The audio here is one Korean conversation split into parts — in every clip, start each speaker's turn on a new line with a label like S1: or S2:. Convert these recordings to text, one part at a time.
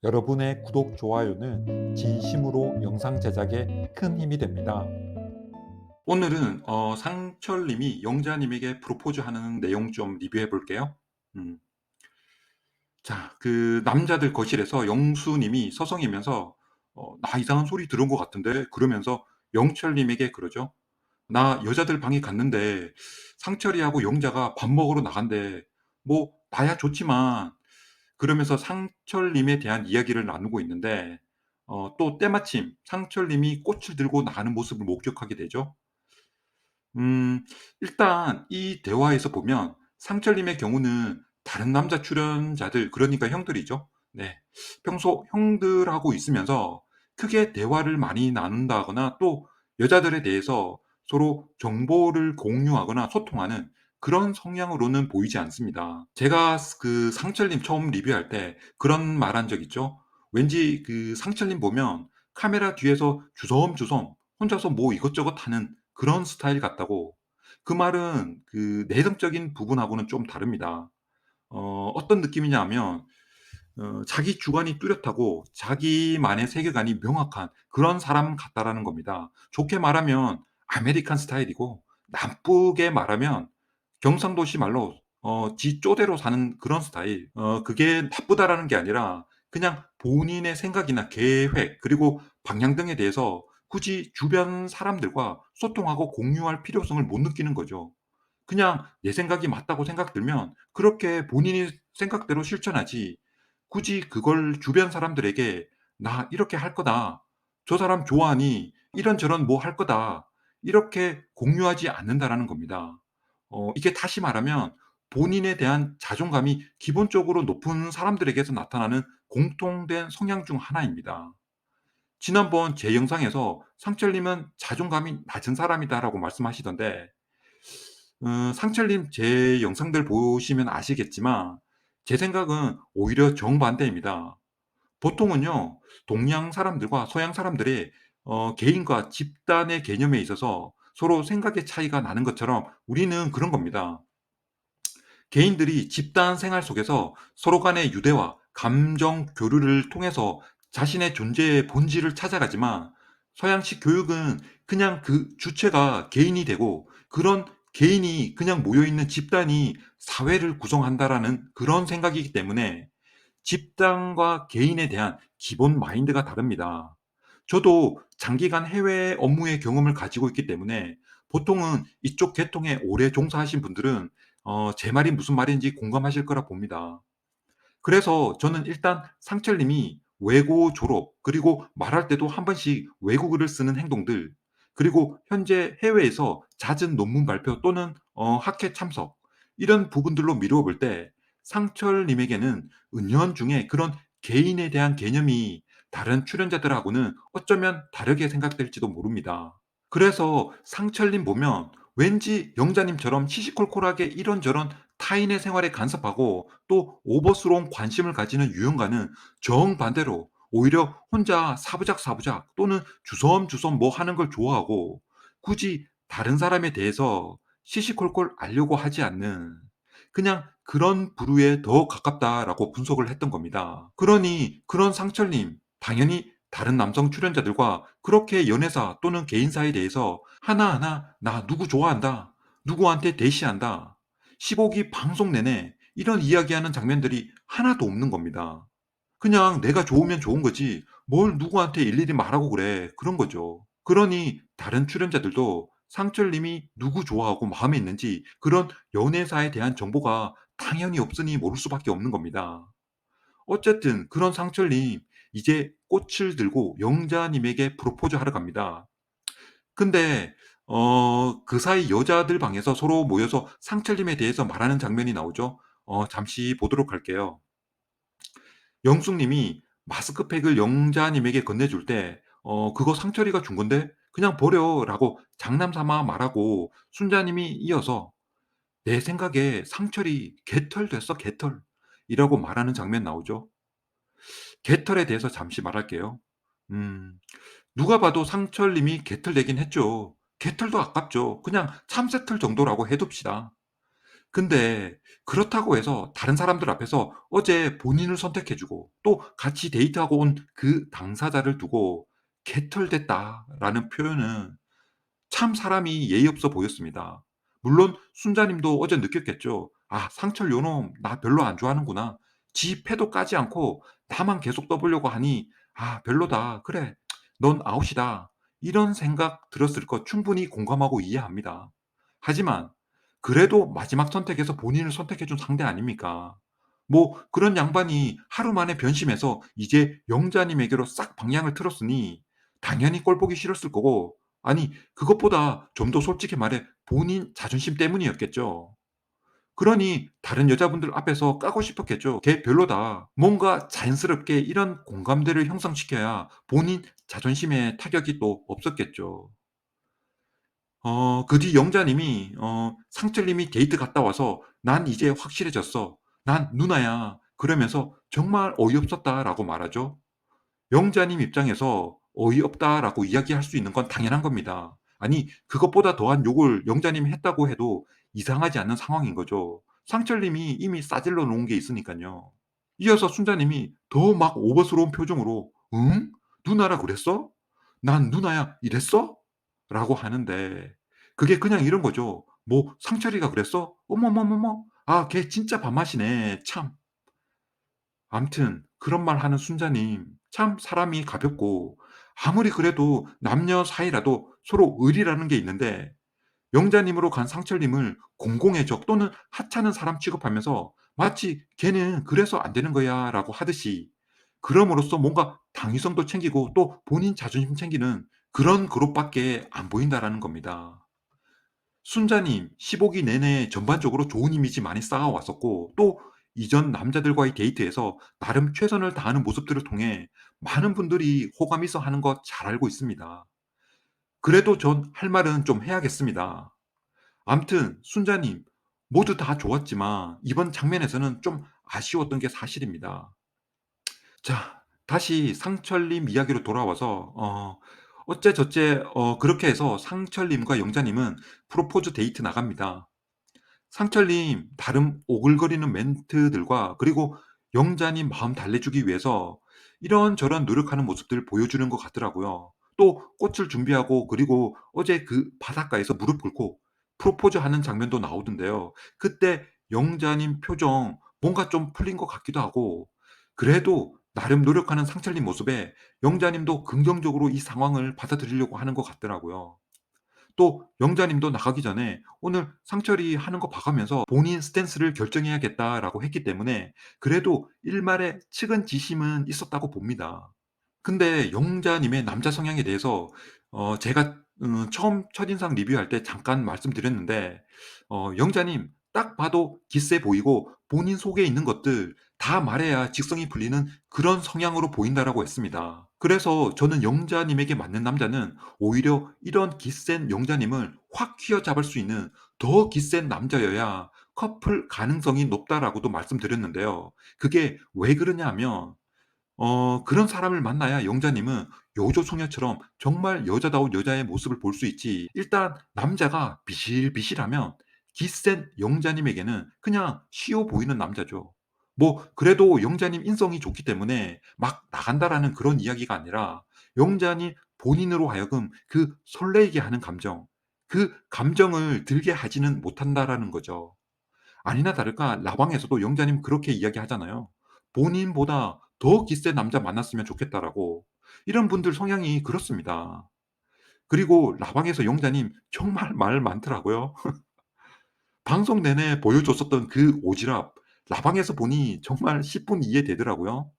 S1: 여러분의 구독, 좋아요는 진심으로 영상 제작에 큰 힘이 됩니다. 오늘은 상철님이 영자님에게 프로포즈하는 내용 좀 리뷰해 볼게요. 음. 자, 그 남자들 거실에서 영수님이 서성이면서 나 이상한 소리 들은 것 같은데 그러면서 영철님에게 그러죠. 나 여자들 방에 갔는데 상철이하고 영자가 밥 먹으러 나간대. 뭐 나야 좋지만 그러면서 상철님에 대한 이야기를 나누고 있는데 또 때마침 상철님이 꽃을 들고 나가는 모습을 목격하게 되죠. 음, 일단 이 대화에서 보면 상철님의 경우는 다른 남자 출연자들, 그러니까 형들이죠. 네. 평소 형들하고 있으면서 크게 대화를 많이 나눈다거나 또 여자들에 대해서 서로 정보를 공유하거나 소통하는 그런 성향으로는 보이지 않습니다. 제가 그 상철님 처음 리뷰할 때 그런 말 한 적 있죠. 왠지 그 상철님 보면 카메라 뒤에서 주섬주섬 혼자서 뭐 이것저것 하는 그런 스타일 같다고. 그 말은 그 내성적인 부분하고는 좀 다릅니다. 어떤 느낌이냐 하면 자기 주관이 뚜렷하고 자기만의 세계관이 명확한 그런 사람 같다라는 겁니다. 좋게 말하면 아메리칸 스타일이고 나쁘게 말하면 경상도시 말로 지 쪼대로 사는 그런 스타일. 그게 나쁘다라는 게 아니라 그냥 본인의 생각이나 계획 그리고 방향 등에 대해서 굳이 주변 사람들과 소통하고 공유할 필요성을 못 느끼는 거죠. 그냥 내 생각이 맞다고 생각 들면 그렇게 본인이 생각대로 실천하지 굳이 그걸 주변 사람들에게 "나 이렇게 할 거다. 저 사람 좋아하니 이런저런 뭐 할 거다." 이렇게 공유하지 않는다라는 겁니다. 이게 다시 말하면 본인에 대한 자존감이 기본적으로 높은 사람들에게서 나타나는 공통된 성향 중 하나입니다. 지난번 제 영상에서 "상철님은 자존감이 낮은 사람이다."라고 말씀하시던데 상철님 제 영상들 보시면 아시겠지만 제 생각은 오히려 정반대입니다. 보통은요, 동양 사람들과 서양 사람들의 개인과 집단의 개념에 있어서 서로 생각의 차이가 나는 것처럼 우리는 그런 겁니다. 개인들이 집단 생활 속에서 서로 간의 유대와 감정 교류를 통해서 자신의 존재의 본질을 찾아가지만 서양식 교육은 그냥 그 주체가 개인이 되고 그런 개인이 그냥 모여있는 집단이 사회를 구성한다라는 그런 생각이기 때문에 집단과 개인에 대한 기본 마인드가 다릅니다. 저도 장기간 해외 업무의 경험을 가지고 있기 때문에 보통은 이쪽 계통에 오래 종사하신 분들은 제 말이 무슨 말인지 공감하실 거라 봅니다. 그래서 저는 일단 상철님이 외고 졸업 그리고 말할 때도 한 번씩 외국어를 쓰는 행동들 그리고 현재 해외에서 잦은 논문 발표 또는 학회 참석 이런 부분들로 미루어 볼 때 상철님에게는 은연중에 그런 개인에 대한 개념이 다른 출연자들하고는 어쩌면 다르게 생각될지도 모릅니다. 그래서 상철님 보면 왠지 영자님처럼 시시콜콜하게 이런저런 타인의 생활에 간섭하고 또 오버스러운 관심을 가지는 유형과는 정반대로 오히려 혼자 사부작사부작 또는 주섬주섬 뭐 하는 걸 좋아하고 굳이 다른 사람에 대해서 시시콜콜 알려고 하지 않는 그냥 그런 부류에 더 가깝다라고 분석을 했던 겁니다. 그러니 그런 상철님 당연히 다른 남성 출연자들과 그렇게 연애사 또는 개인사에 대해서 하나하나 나 누구 좋아한다. 누구한테 대시한다. 15기 방송 내내 이런 이야기하는 장면들이 하나도 없는 겁니다. 그냥 내가 좋으면 좋은 거지 뭘 누구한테 일일이 말하고 그래. 그런 거죠. 그러니 다른 출연자들도 상철님이 누구 좋아하고 마음에 있는지 그런 연애사에 대한 정보가 당연히 없으니 모를 수밖에 없는 겁니다. 어쨌든 그런 상철님 이제 꽃을 들고 영자님에게 프로포즈 하러 갑니다. 근데 그 사이 여자들 방에서 서로 모여서 상철님에 대해서 말하는 장면이 나오죠. 잠시 보도록 할게요. 영숙님이 마스크팩을 영자님에게 건네줄 때 그거 상철이가 준 건데 그냥 버려라고 장난삼아 말하고 순자님이 이어서 내 생각에 상철이 개털 됐어 개털 이라고 말하는 장면 나오죠. 개털에 대해서 잠시 말할게요. 음, 누가 봐도 상철님이 개털 되긴 했죠. 개털도 아깝죠. 그냥 참새털 정도라고 해둡시다. 근데 그렇다고 해서 다른 사람들 앞에서 어제 본인을 선택해 주고 또 같이 데이트하고 온 그 당사자를 두고 "개털됐다."라는 표현은 참 사람이 예의 없어 보였습니다. 물론 순자님도 어제 느꼈겠죠. '아 상철 요놈 나 별로 안 좋아하는구나. 지 패도 까지 않고 나만 계속 떠보려고 하니 아 별로다. 그래 넌 아웃이다.' 이런 생각 들었을 거 충분히 공감하고 이해합니다. 하지만 그래도 마지막 선택에서 본인을 선택해 준 상대 아닙니까? 뭐 그런 양반이 하루 만에 변심해서 이제 영자님에게로 싹 방향을 틀었으니 당연히 꼴 보기 싫었을 거고, 아니 그것보다 좀 더 솔직히 말해 본인 자존심 때문이었겠죠. 그러니 다른 여자분들 앞에서 까고 싶었겠죠. "걔 별로다." 뭔가 자연스럽게 이런 공감대를 형성시켜야 본인 자존심에 타격이 또 없었겠죠. 그 뒤 영자님이 상철님이 데이트 갔다 와서 "난 이제 확실해졌어. 난 누나야." 그러면서 "정말 어이없었다."라고 말하죠. 영자님 입장에서 "어이없다."라고 이야기할 수 있는 건 당연한 겁니다. 아니 그것보다 더한 욕을 영자님이 했다고 해도 이상하지 않는 상황인 거죠. 상철님이 이미 싸질러 놓은 게 있으니깐요. 이어서 순자님이 더 막 오버스러운 표정으로 "응? 누나라 그랬어? 난 누나야." 이랬어? 라고 하는데 그게 그냥 이런 거죠. 뭐 "상철이가 그랬어? 어머머머머. 아 걔 진짜 밥맛이네. 참." 암튼 그런 말 하는 순자님 참 사람이 가볍고 아무리 그래도 남녀 사이라도 서로 의리라는 게 있는데 영자님으로 간 상철님을 공공의 적 또는 하찮은 사람 취급하면서 마치 "걔는 그래서 안 되는 거야" 라고 하듯이 그럼으로써 뭔가 당위성도 챙기고 또 본인 자존심 챙기는 그런 그룹밖에 안 보인다라는 겁니다. 순자님 15기 내내 전반적으로 좋은 이미지 많이 쌓아왔었고 또 이전 남자들과의 데이트에서 나름 최선을 다하는 모습들을 통해 많은 분들이 호감 있어 하는 거 잘 알고 있습니다. 그래도 전 할 말은 좀 해야겠습니다. 암튼 순자님 모두 다 좋았지만 이번 장면에서는 좀 아쉬웠던 게 사실입니다. 자, 다시 상철님 이야기로 돌아와서 어째저째 그렇게 해서 상철님과 영자님은 프로포즈 데이트 나갑니다. 상철님 나름 오글거리는 멘트들과 그리고 영자님 마음 달래주기 위해서 이런저런 노력하는 모습들 보여주는 것 같더라고요. 또 꽃을 준비하고 그리고 어제 그 바닷가에서 무릎 꿇고 프로포즈하는 장면도 나오던데요. 그때 영자님 표정 뭔가 좀 풀린 것 같기도 하고 그래도 나름 노력하는 상철님 모습에 영자님도 긍정적으로 이 상황을 받아들이려고 하는 것 같더라고요. 또 영자님도 나가기 전에 오늘 상철이 하는 거 봐가면서 본인 스탠스를 결정해야겠다라고 했기 때문에 그래도 일말의 측은지심은 있었다고 봅니다. 근데 영자님의 남자 성향에 대해서 제가 처음 첫인상 리뷰할 때 잠깐 말씀드렸는데 영자님 딱 봐도 기세 보이고 본인 속에 있는 것들 다 말해야 직성이 풀리는 그런 성향으로 보인다라고 했습니다. 그래서 저는 영자님에게 맞는 남자는 오히려 이런 기센 영자님을 확 휘어잡을 수 있는 더 기센 남자여야 커플 가능성이 높다라고도 말씀드렸는데요. 그게 왜 그러냐 하면 그런 사람을 만나야 영자님은 여조소녀처럼 정말 여자다운 여자의 모습을 볼 수 있지. 일단 남자가 비실비실하면 기센 영자님에게는 그냥 쉬워 보이는 남자죠. 뭐 그래도 영자님 인성이 좋기 때문에 막 나간다라는 그런 이야기가 아니라 영자님 본인으로 하여금 그 설레이게 하는 감정, 그 감정을 들게 하지는 못한다라는 거죠. 아니나 다를까 라방에서도 영자님 그렇게 이야기하잖아요. 본인보다 더 기센 남자 만났으면 좋겠다라고. 이런 분들 성향이 그렇습니다. 그리고 라방에서 영자님 정말 말 많더라고요. 방송 내내 보여줬었던 그 오지랖, 라방에서 보니 정말 10분 이해되더라고요.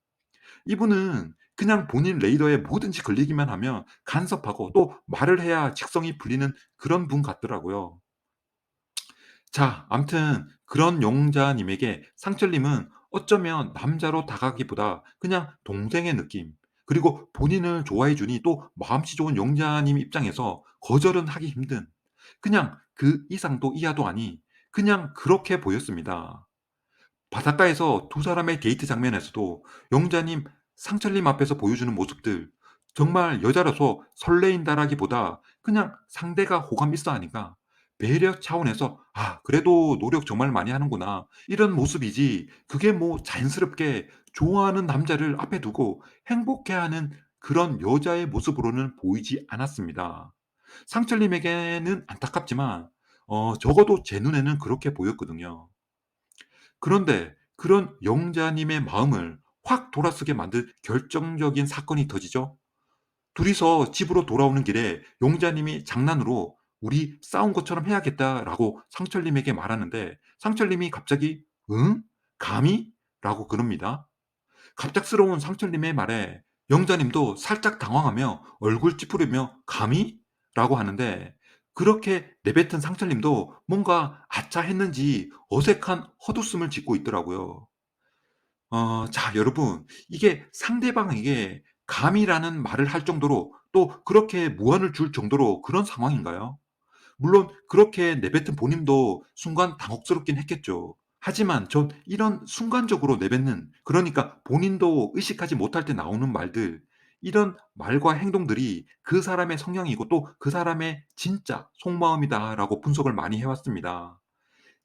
S1: 이분은 그냥 본인 레이더에 뭐든지 걸리기만 하면 간섭하고 또 말을 해야 직성이 풀리는 그런 분 같더라고요. 자, 암튼 그런 용자님에게 상철님은 어쩌면 남자로 다가가기보다 그냥 동생의 느낌, 그리고 본인을 좋아해 주니 또 마음씨 좋은 용자님 입장에서 거절은 하기 힘든 그냥 그 이상도 이하도 아니 그냥 그렇게 보였습니다. 바닷가에서 두 사람의 데이트 장면에서도 용자님, 상철님 앞에서 보여주는 모습들 정말 여자라서 설레인다라기보다 그냥 상대가 호감 있어 하니까 배려 차원에서 '아 그래도 노력 정말 많이 하는구나.' 이런 모습이지 그게 뭐 자연스럽게 좋아하는 남자를 앞에 두고 행복해하는 그런 여자의 모습으로는 보이지 않았습니다. 상철님에게는 안타깝지만 적어도 제 눈에는 그렇게 보였거든요. 그런데 그런 영자님의 마음을 확 돌아서게 만든 결정적인 사건이 터지죠. 둘이서 집으로 돌아오는 길에 용자님이 장난으로 "우리 싸운 것처럼 해야겠다."라고 상철님에게 말하는데 상철님이 갑자기 "응? 감히?" 라고 그럽니다. 갑작스러운 상철님의 말에 영자님도 살짝 당황하며 얼굴 찌푸리며 "감히?" 라고 하는데 그렇게 내뱉은 상철님도 뭔가 아차 했는지 어색한 헛웃음을 짓고 있더라고요. 자 여러분 이게 상대방에게 감이라는 말을 할 정도로 또 그렇게 무안을 줄 정도로 그런 상황인가요? 물론 그렇게 내뱉은 본인도 순간 당혹스럽긴 했겠죠. 하지만 전 이런 순간적으로 내뱉는 그러니까 본인도 의식하지 못할 때 나오는 말들 이런 말과 행동들이 그 사람의 성향이고 또 그 사람의 진짜 속마음이다라고 분석을 많이 해 왔습니다.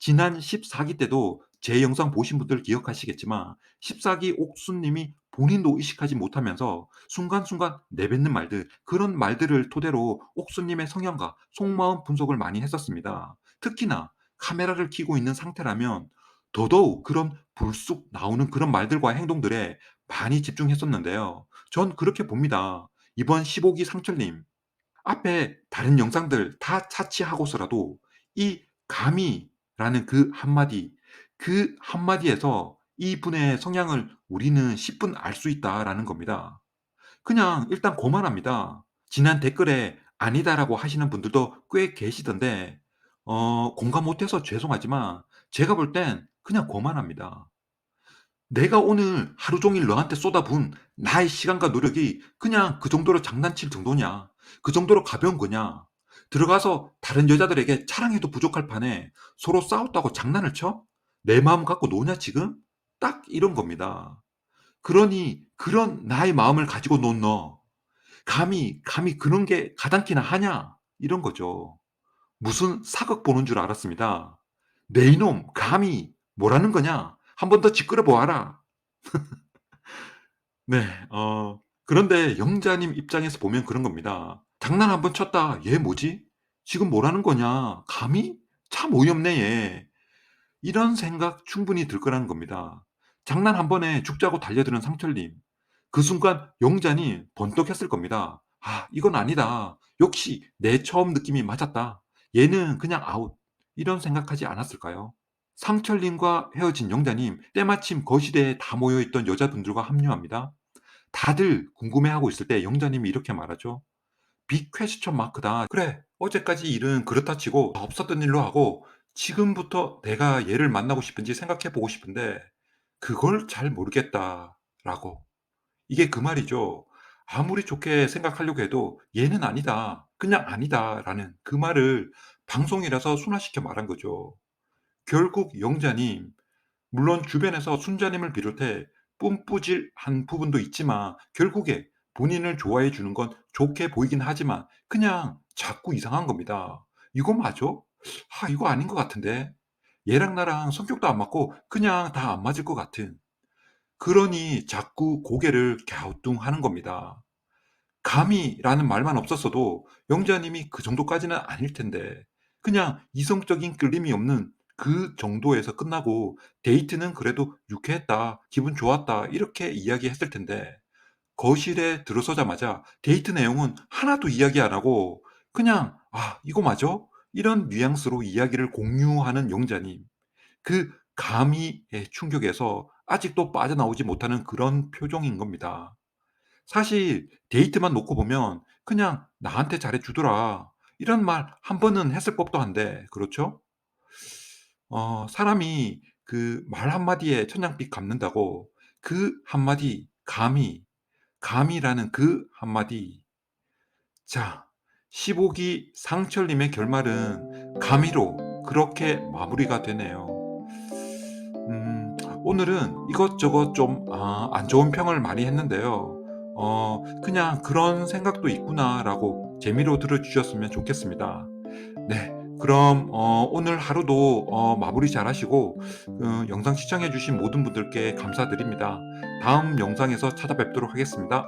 S1: 지난 14기 때도 제 영상 보신 분들 기억하시겠지만 14기 옥수님이 본인도 의식하지 못하면서 순간순간 내뱉는 말들 그런 말들을 토대로 옥수님의 성향과 속마음 분석을 많이 했었습니다. 특히나 카메라를 켜고 있는 상태라면 더더욱 그런 불쑥 나오는 그런 말들과 행동들에 많이 집중했었는데요. 전 그렇게 봅니다. 이번 15기 상철님 앞에 다른 영상들 다 차치하고서라도 이 감히라는 그 한마디에서 이분의 성향을 우리는 10분 알 수 있다라는 겁니다. 그냥 일단 고만합니다. 지난 댓글에 아니다라고 하시는 분들도 꽤 계시던데 공감 못해서 죄송하지만 제가 볼 땐 그냥 고만합니다. 내가 오늘 하루 종일 너한테 쏟아부은 나의 시간과 노력이 그냥 그 정도로 장난칠 정도냐? 그 정도로 가벼운 거냐? 들어가서 다른 여자들에게 자랑해도 부족할 판에 서로 싸웠다고 장난을 쳐? 내 마음 갖고 노냐 지금? 딱 이런 겁니다. 그러니 그런 나의 마음을 가지고 논 너, 감히 그런 게 가당키나 하냐? 이런 거죠. 무슨 사극 보는 줄 알았습니다. 내 이놈 감히 뭐라는 거냐? 한 번 더 짓거려 보아라. 네. 그런데 영자님 입장에서 보면 그런 겁니다. '장난 한번 쳤다. 얘 뭐지? 지금 뭐라는 거냐? 감히? 참 어이없네 얘.' 이런 생각 충분히 들 거라는 겁니다. 장난 한 번에 죽자고 달려드는 상철님. 그 순간 영자님 번뜩했을 겁니다. '아 이건 아니다. 역시 내 처음 느낌이 맞았다. 얘는 그냥 아웃.' 이런 생각하지 않았을까요? 상철님과 헤어진 영자님 때마침 거실에 다 모여 있던 여자분들과 합류합니다. 다들 궁금해하고 있을 때 영자님이 이렇게 말하죠. 빅 퀘스천 마크다. 그래, 어제까지 일은 그렇다 치고 없었던 일로 하고 지금부터 내가 얘를 만나고 싶은지 생각해 보고 싶은데 그걸 잘 모르겠다. 라고. 이게 그 말이죠. 아무리 좋게 생각하려고 해도 얘는 아니다. 그냥 아니다. 라는 그 말을 방송이라서 순화시켜 말한 거죠. 결국 영자님 물론 주변에서 순자님을 비롯해 뿜뿌질한 부분도 있지만 결국에 본인을 좋아해 주는 건 좋게 보이긴 하지만 그냥 자꾸 이상한 겁니다. '이거 맞아? 아 이거 아닌 것 같은데. 얘랑 나랑 성격도 안 맞고 그냥 다 안 맞을 것 같은.' 그러니 자꾸 고개를 갸우뚱하는 겁니다. 감히라는 말만 없었어도 영자님이 그 정도까지는 아닐 텐데 그냥 이성적인 끌림이 없는 그 정도에서 끝나고 데이트는 그래도 유쾌했다, 기분 좋았다 이렇게 이야기했을 텐데 거실에 들어서자마자 데이트 내용은 하나도 이야기 안 하고 그냥 아 이거 맞아? 이런 뉘앙스로 이야기를 공유하는 영자님 그 감히의 충격에서 아직도 빠져나오지 못하는 그런 표정인 겁니다. 사실 데이트만 놓고 보면 그냥 "나한테 잘해 주더라." 이런 말 한 번은 했을 법도 한데 그렇죠? 사람이 그 말 한마디에 천냥빚 갚는다고 그 한마디 감히라는 그 한마디 자 15기 상철님의 결말은 감히로 그렇게 마무리가 되네요. 오늘은 이것저것 좀 안 좋은 평을 많이 했는데요. 그냥 '그런 생각도 있구나.'라고 재미로 들어 주셨으면 좋겠습니다. 네. 그럼 오늘 하루도 마무리 잘하시고 영상 시청해 주신 모든 분들께 감사드립니다. 다음 영상에서 찾아뵙도록 하겠습니다.